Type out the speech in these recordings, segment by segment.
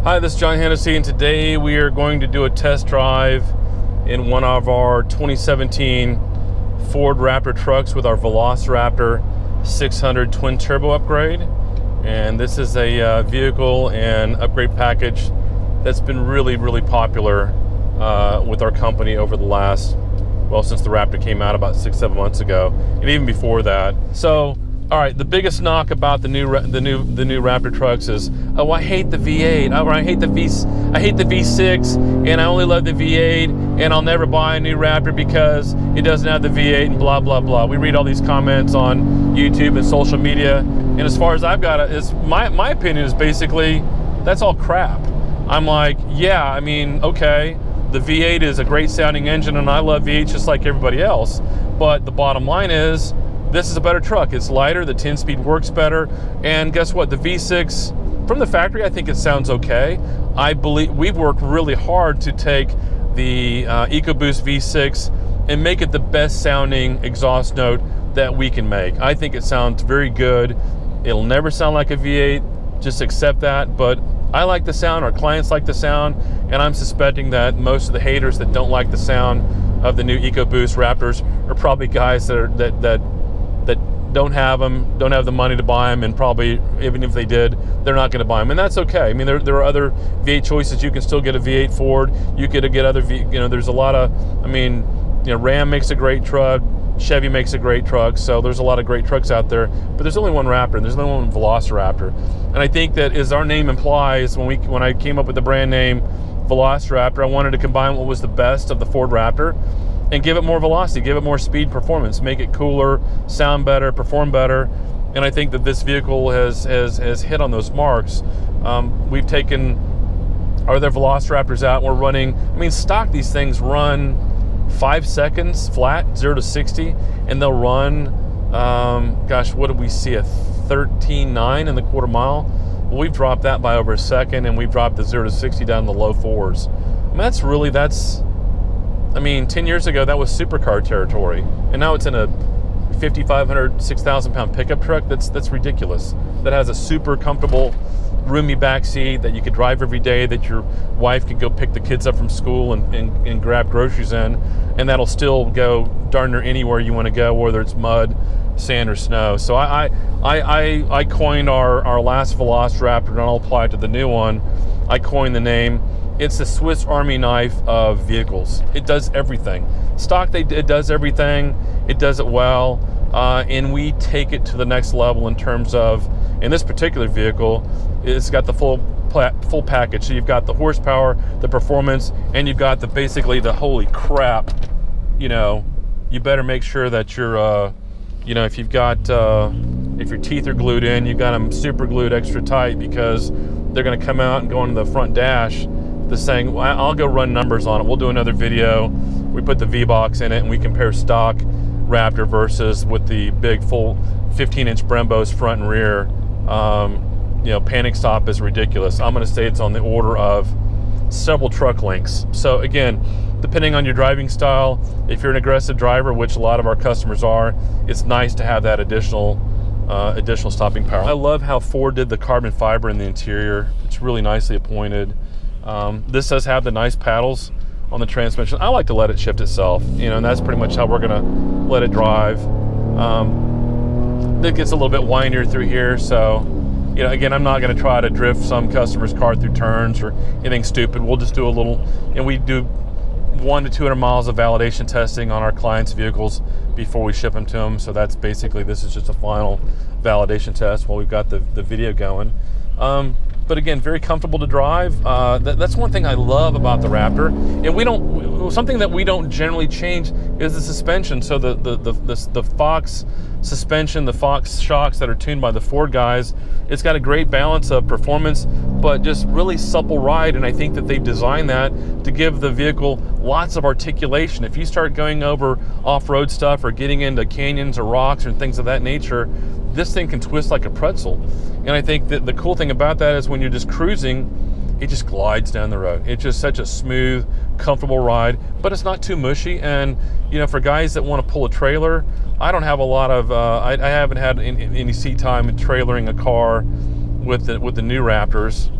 Hi, this is John Hennessey, and today we are going to do a test drive in one of our 2017 Ford Raptor trucks with our Velociraptor 600 twin turbo upgrade. And this is a vehicle and upgrade package that's been really popular with our company over the last, well, since the Raptor came out about 6-7 months ago, and even before that. So, all right, the biggest knock about the new Raptor trucks is, oh, I hate the V8, or I hate the V6, and I only love the V8, and I'll never buy a new Raptor because it doesn't have the V8, and blah blah blah. We read all these comments on YouTube and social media, and as far as I've got it, is my opinion is basically that's all crap. I'm like, yeah, I mean, okay, the V8 is a great sounding engine, and I love V8 just like everybody else, but the bottom line is, this is a better truck. It's lighter, the 10-speed works better, and guess what? The V6, from the factory, I think it sounds okay. I believe we've worked really hard to take the EcoBoost V6 and make it the best sounding exhaust note that we can make. I think it sounds very good. It'll never sound like a V8, just accept that, but I like the sound, our clients like the sound, and I'm suspecting that most of the haters that don't like the sound of the new EcoBoost Raptors are probably guys that don't have them, don't have the money to buy them, and probably even if they did, they're not going to buy them, and that's okay. I mean, there are other V8 choices. You can still get a V8 Ford. You could get other there's a lot of, I mean, Ram makes a great truck, Chevy makes a great truck, so there's a lot of great trucks out there, but there's only one Raptor, and there's only one Velociraptor. And I think that, as our name implies, when I came up with the brand name Velociraptor, I wanted to combine what was the best of the Ford Raptor and give it more velocity, give it more speed performance, make it cooler, sound better, perform better. And I think that this vehicle has hit on those marks. We've taken our other Velociraptors out, and we're running, I mean, stock these things run 5 seconds flat, 0 to 60, and they'll run, gosh, what did we see, a 13.9 in the quarter mile? Well, we've dropped that by over a second, and we've dropped the 0 to 60 down in the low 4s. I mean, 10 years ago, that was supercar territory, and now it's in a 5,500, 6,000 pound pickup truck. That's ridiculous. That has a super comfortable, roomy back seat that you could drive every day, that your wife could go pick the kids up from school and grab groceries in, and that'll still go darn near anywhere you want to go, whether it's mud, sand, or snow. So I coined our last Velociraptor, and I'll apply it to the new one. I coined the name, it's the Swiss Army knife of vehicles. It does everything. Stock, it does everything. It does it well, and we take it to the next level in terms of, in this particular vehicle, it's got the full package. So you've got the horsepower, the performance, and you've got basically the holy crap. You better make sure that you're, if you've got, if your teeth are glued in, you've got them super glued extra tight, because they're going to come out and go into the front dash. This thing, I'll go run numbers on it. We'll do another video. We put the V-Box in it, and we compare stock Raptor versus with the big full 15-inch Brembos front and rear. Panic stop is ridiculous. I'm going to say it's on the order of several truck lengths. So again, depending on your driving style, if you're an aggressive driver, which a lot of our customers are, it's nice to have that additional stopping power. I love how Ford did the carbon fiber in the interior. It's really nicely appointed. This does have the nice paddles on the transmission. I like to let it shift itself, and that's pretty much how we're gonna let it drive. It gets a little bit windier through here, so again, I'm not gonna try to drift some customer's car through turns or anything stupid. We'll just do a little, and we do 100 to 200 miles of validation testing on our clients' vehicles before we ship them to them. So that's basically, this is just a final validation test while we've got the video going. But again, very comfortable to drive. That's one thing I love about the Raptor. And something that we don't generally change is the suspension. So the Fox suspension, the Fox shocks that are tuned by the Ford guys, it's got a great balance of performance, but just really supple ride. And I think that they've designed that to give the vehicle lots of articulation. If you start going over off-road stuff or getting into canyons or rocks or things of that nature, this thing can twist like a pretzel. And I think that the cool thing about that is when you're just cruising, it just glides down the road. It's just such a smooth, comfortable ride, but it's not too mushy. And for guys that want to pull a trailer, I don't have a lot of, I haven't had any seat time in trailering a car with the new Raptors.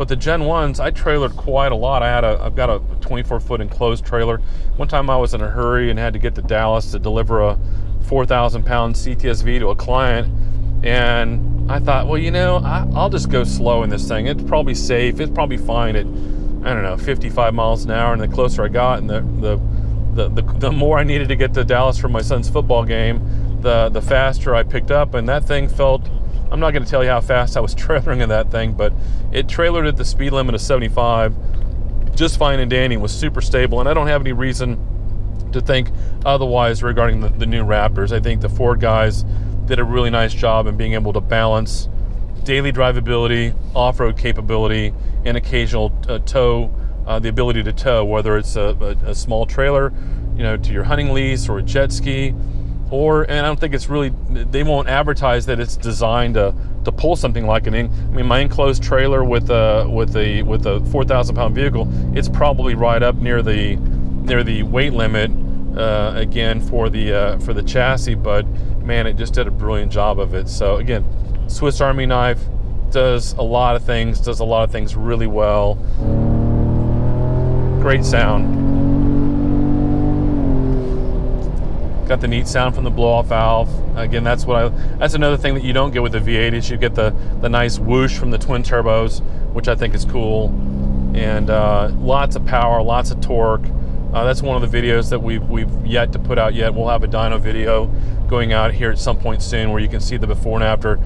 But the Gen 1s, I trailered quite a lot. I've got a 24-foot enclosed trailer. One time I was in a hurry and had to get to Dallas to deliver a 4,000-pound CTSV to a client. And I thought, well, you know, I'll just go slow in this thing. It's probably safe. It's probably fine at, I don't know, 55 miles an hour. And the closer I got, and the more I needed to get to Dallas for my son's football game, the faster I picked up. And that thing felt, I'm not going to tell you how fast I was trailering in that thing, but it trailered at the speed limit of 75, just fine and dandy, was super stable, and I don't have any reason to think otherwise regarding the new Raptors. I think the Ford guys did a really nice job in being able to balance daily drivability, off-road capability, and occasional tow, the ability to tow, whether it's a small trailer, you know, to your hunting lease or a jet ski. And I don't think it's really, they won't advertise that it's designed to pull something like my enclosed trailer with a 4,000-pound vehicle, it's probably right up near the weight limit again for the chassis. But man, it just did a brilliant job of it. So again, Swiss Army knife, does a lot of things really well. Great sound. Got the neat sound from the blow-off valve. Again, that's another thing that you don't get with the V8 is you get the nice whoosh from the twin turbos, which I think is cool. And lots of power, lots of torque. That's one of the videos that we've yet to put out yet. We'll have a dyno video going out here at some point soon where you can see the before and after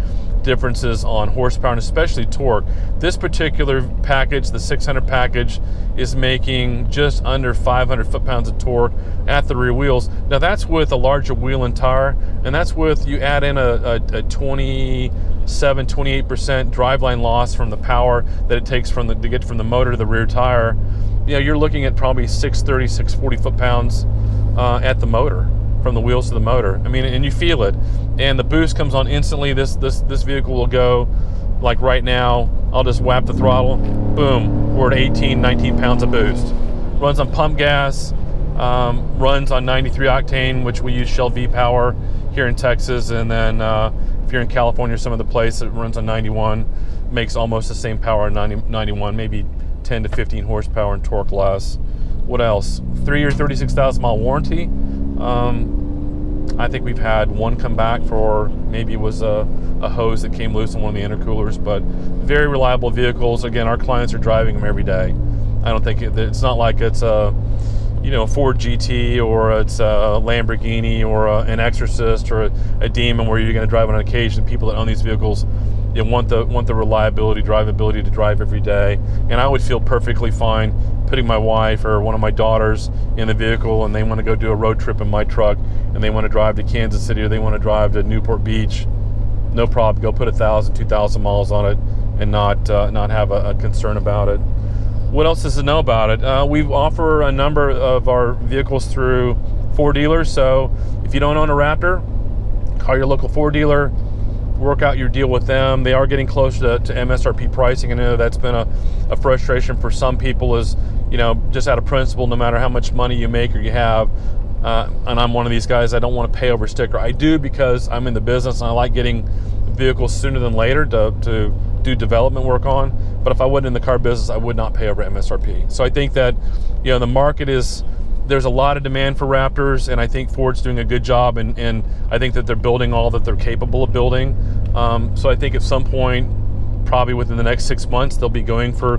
differences on horsepower and especially torque. This particular package, the 600 package, is making just under 500 foot-pounds of torque at the rear wheels. Now that's with a larger wheel and tire, and that's with, you add in a 27-28% driveline loss from the power that it takes to get from the motor to the rear tire. You know, you're looking at probably 630, 640 foot-pounds at the motor, from the wheels to the motor. I mean, and you feel it. And the boost comes on instantly. This vehicle will go, like right now, I'll just whap the throttle, boom, we're at 18, 19 pounds of boost. Runs on pump gas, runs on 93 octane, which we use Shell V-Power here in Texas. And then if you're in California or some other place, it runs on 91, makes almost the same power at 91, maybe 10 to 15 horsepower and torque less. What else? 3-year, 36,000 mile warranty. I think we've had one come back for, maybe it was a hose that came loose in one of the intercoolers, but very reliable vehicles. Again, our clients are driving them every day. I don't think it's not like it's a, you know, Ford GT or it's a Lamborghini or an Exorcist or a Demon where you're going to drive on occasion. People that own these vehicles, they want the reliability, drivability to drive every day. And I would feel perfectly fine putting my wife or one of my daughters in the vehicle and they want to go do a road trip in my truck and they want to drive to Kansas City or they want to drive to Newport Beach. No problem. Go put 1,000, 2,000 miles on it and not have a concern about it. What else is to know about it? We offer a number of our vehicles through Ford dealers. So if you don't own a Raptor, call your local Ford dealer, work out your deal with them. They are getting closer to MSRP pricing. I know that's been a frustration for some people is, you know, just out of principle, no matter how much money you make or you have, and I'm one of these guys, I don't want to pay over sticker. I do because I'm in the business and I like getting vehicles sooner than later to do development work on. But if I wasn't in the car business, I would not pay over MSRP. So I think that, you know, the market there's a lot of demand for Raptors, and I think Ford's doing a good job, and I think that they're building all that they're capable of building. So I think at some point, probably within the next 6 months, they'll be going for,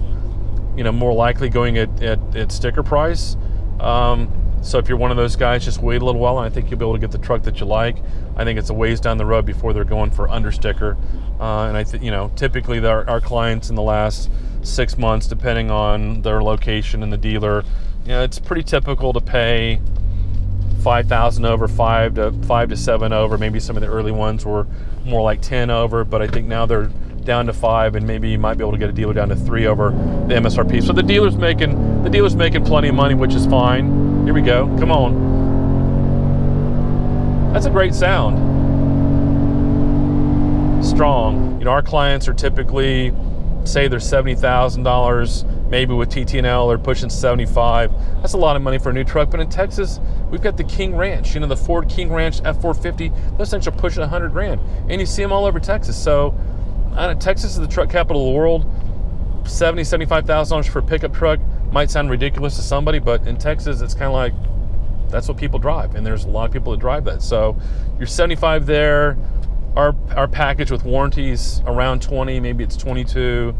you know, more likely going at sticker price. So if you're one of those guys, just wait a little while, and I think you'll be able to get the truck that you like. I think it's a ways down the road before they're going for under sticker. And I think, you know, typically our clients in the last 6 months, depending on their location and the dealer, you know, it's pretty typical to pay 5,000 over, 5 to 7 over. Maybe some of the early ones were more like 10 over, but I think now they're down to 5, and maybe you might be able to get a dealer down to 3 over the MSRP. So the dealer's making plenty of money, which is fine. Here we go. Come on. That's a great sound. Strong. You know, our clients are typically, say they're $70,000. Maybe with TT&L they're pushing 75. That's a lot of money for a new truck. But in Texas, we've got the King Ranch. You know, the Ford King Ranch F450. Those things are pushing 100 grand, and you see them all over Texas. So Texas is the truck capital of the world. $75,000 for a pickup truck might sound ridiculous to somebody, but in Texas, it's kind of like, that's what people drive, and there's a lot of people that drive that. So you're 75 there. Our package with warranties around 20, maybe it's 22.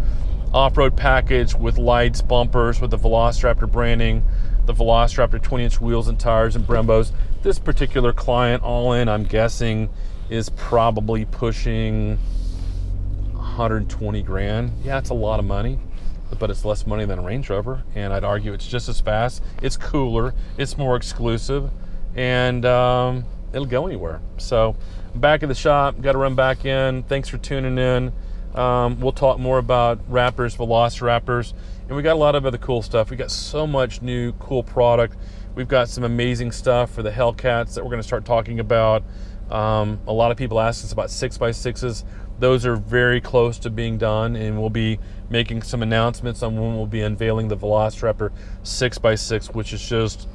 Off-road package with lights, bumpers, with the Velociraptor branding, the Velociraptor 20-inch wheels and tires and Brembos. This particular client, all in, I'm guessing, is probably pushing 120 grand. Yeah, it's a lot of money, but it's less money than a Range Rover, and I'd argue it's just as fast. It's cooler, it's more exclusive, and it'll go anywhere. So back at the shop, got to run back in. Thanks for tuning in. We'll talk more about Raptors, Velociraptors, and we got a lot of other cool stuff. We got so much new cool product. We've got some amazing stuff for the Hellcats that we're going to start talking about. A lot of people ask us about 6x6s. Those are very close to being done, and we'll be making some announcements on when we'll be unveiling the Velociraptor 6x6, which is just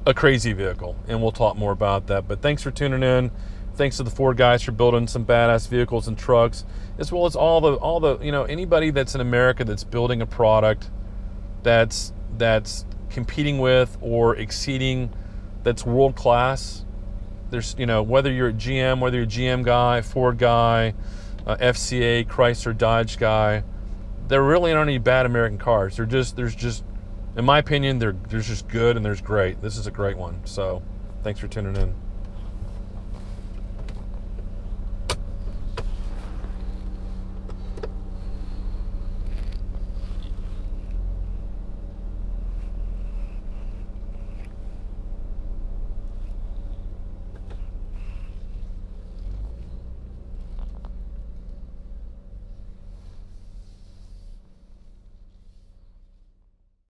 a crazy vehicle, and we'll talk more about that. But thanks for tuning in. Thanks to the Ford guys for building some badass vehicles and trucks, as well as all the anybody that's in America that's building a product that's competing with or exceeding, that's world class. There's, whether you're a GM, whether you're a GM guy, Ford guy, FCA, Chrysler, Dodge guy, there really aren't any bad American cars. There's just, in my opinion, there's just good and there's great. This is a great one. So thanks for tuning in.